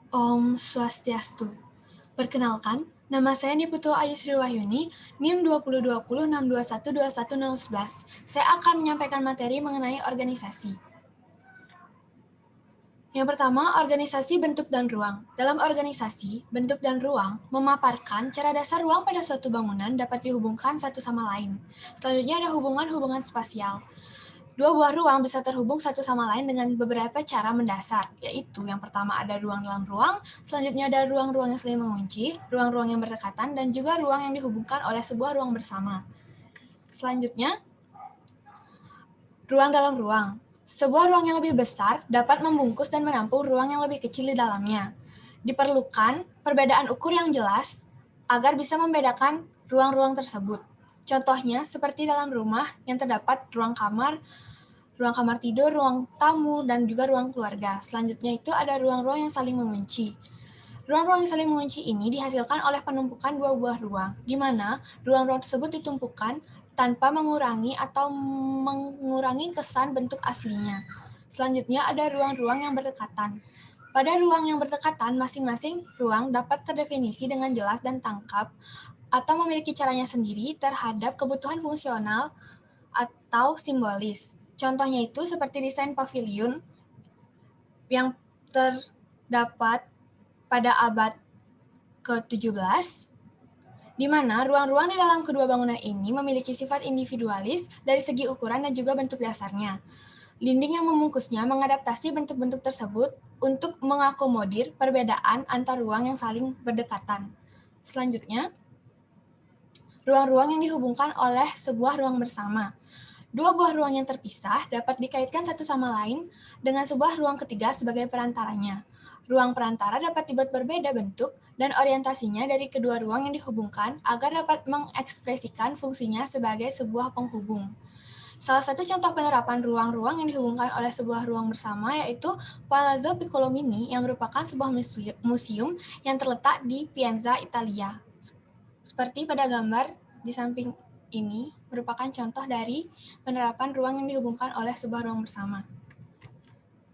Om Swastiastu. Perkenalkan, nama saya Niputu Ayu Sri Wahyuni, NIM 202062121011. Saya akan menyampaikan materi mengenai organisasi. Yang pertama, organisasi bentuk dan ruang. Dalam organisasi, bentuk dan ruang memaparkan cara dasar ruang pada suatu bangunan dapat dihubungkan satu sama lain. Selanjutnya ada hubungan-hubungan spasial. Dua buah ruang bisa terhubung satu sama lain dengan beberapa cara mendasar, yaitu yang pertama ada ruang dalam ruang, selanjutnya ada ruang-ruang yang saling mengunci, ruang-ruang yang berdekatan, dan juga ruang yang dihubungkan oleh sebuah ruang bersama. Selanjutnya, ruang dalam ruang. Sebuah ruang yang lebih besar dapat membungkus dan menampung ruang yang lebih kecil di dalamnya. Diperlukan perbedaan ukur yang jelas agar bisa membedakan ruang-ruang tersebut. Contohnya seperti dalam rumah yang terdapat ruang kamar tidur, ruang tamu, dan juga ruang keluarga. Selanjutnya itu ada ruang-ruang yang saling mengunci. Ruang-ruang yang saling mengunci ini dihasilkan oleh penumpukan dua buah ruang, di mana ruang-ruang tersebut ditumpukan tanpa mengurangi atau mengurangi kesan bentuk aslinya. Selanjutnya ada ruang-ruang yang berdekatan. Pada ruang yang berdekatan, masing-masing ruang dapat terdefinisi dengan jelas dan tangkap atau memiliki caranya sendiri terhadap kebutuhan fungsional atau simbolis. Contohnya itu seperti desain pavilion yang terdapat pada abad ke-17, di mana ruang-ruang di dalam kedua bangunan ini memiliki sifat individualis dari segi ukuran dan juga bentuk dasarnya. Dinding yang membungkusnya mengadaptasi bentuk-bentuk tersebut untuk mengakomodir perbedaan antar ruang yang saling berdekatan. Selanjutnya, ruang-ruang yang dihubungkan oleh sebuah ruang bersama. Dua buah ruang yang terpisah dapat dikaitkan satu sama lain dengan sebuah ruang ketiga sebagai perantaranya. Ruang perantara dapat dibuat berbeda bentuk dan orientasinya dari kedua ruang yang dihubungkan agar dapat mengekspresikan fungsinya sebagai sebuah penghubung. Salah satu contoh penerapan ruang-ruang yang dihubungkan oleh sebuah ruang bersama yaitu Palazzo Piccolomini yang merupakan sebuah museum yang terletak di Piacenza, Italia. Seperti pada gambar di samping ini merupakan contoh dari penerapan ruang yang dihubungkan oleh sebuah ruang bersama.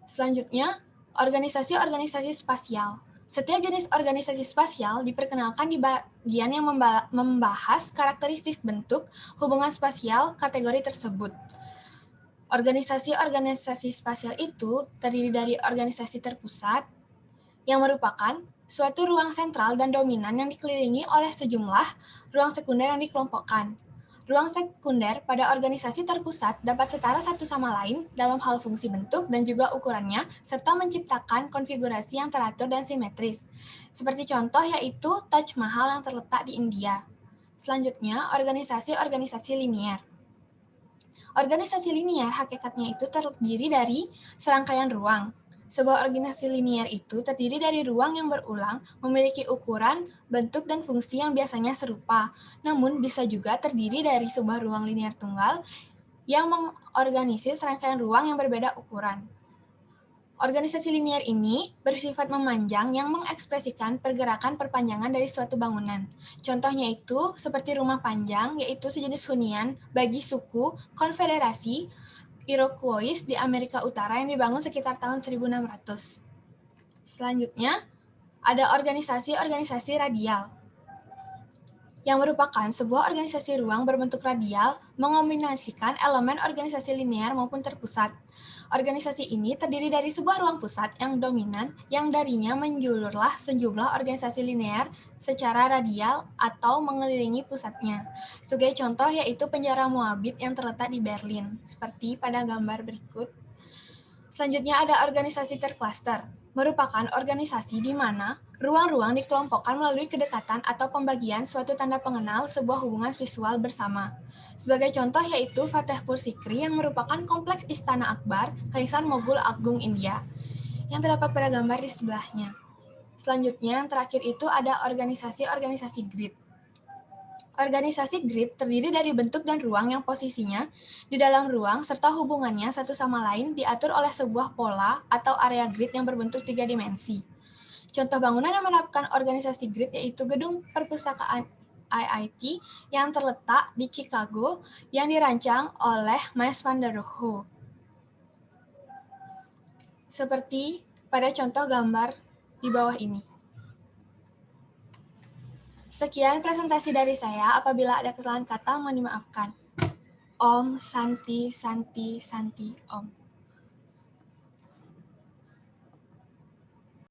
Selanjutnya, organisasi-organisasi spasial. Setiap jenis organisasi spasial diperkenalkan di bagian yang membahas karakteristik bentuk hubungan spasial kategori tersebut. Organisasi-organisasi spasial itu terdiri dari organisasi terpusat, yang merupakan suatu ruang sentral dan dominan yang dikelilingi oleh sejumlah ruang sekunder yang dikelompokkan. Ruang sekunder pada organisasi terpusat dapat setara satu sama lain dalam hal fungsi bentuk dan juga ukurannya, serta menciptakan konfigurasi yang teratur dan simetris. Seperti contoh yaitu Taj Mahal yang terletak di India. Selanjutnya, organisasi-organisasi linier. Organisasi linier hakikatnya itu terdiri dari serangkaian ruang. Sebuah organisasi linier itu terdiri dari ruang yang berulang, memiliki ukuran, bentuk, dan fungsi yang biasanya serupa, namun bisa juga terdiri dari sebuah ruang linier tunggal yang mengorganisir serangkaian ruang yang berbeda ukuran. Organisasi linier ini bersifat memanjang yang mengekspresikan pergerakan perpanjangan dari suatu bangunan. Contohnya itu seperti rumah panjang, yaitu sejenis hunian bagi suku konfederasi Iroquois di Amerika Utara yang dibangun sekitar tahun 1600. Selanjutnya, ada organisasi-organisasi radial, yang merupakan sebuah organisasi ruang berbentuk radial mengombinasikan elemen organisasi linear maupun terpusat. Organisasi ini terdiri dari sebuah ruang pusat yang dominan yang darinya menjulurlah sejumlah organisasi linear secara radial atau mengelilingi pusatnya. Sebagai contoh yaitu penjara Moabit yang terletak di Berlin, seperti pada gambar berikut. Selanjutnya ada organisasi terkluster, merupakan organisasi di mana ruang-ruang dikelompokkan melalui kedekatan atau pembagian suatu tanda pengenal sebuah hubungan visual bersama. Sebagai contoh yaitu Fatehpur Sikri yang merupakan kompleks Istana Akbar, Kaisar Moghul Agung India, yang terdapat pada gambar di sebelahnya. Selanjutnya, yang terakhir itu ada organisasi-organisasi grid. Organisasi grid terdiri dari bentuk dan ruang yang posisinya di dalam ruang serta hubungannya satu sama lain diatur oleh sebuah pola atau area grid yang berbentuk 3 dimensi. Contoh bangunan yang menerapkan organisasi grid yaitu Gedung Perpustakaan IIT yang terletak di Chicago yang dirancang oleh Mies van der Rohe. Seperti pada contoh gambar di bawah ini. Sekian presentasi dari saya. Apabila ada kesalahan kata, mohon dimaafkan. Om Santi Santi Santi Om.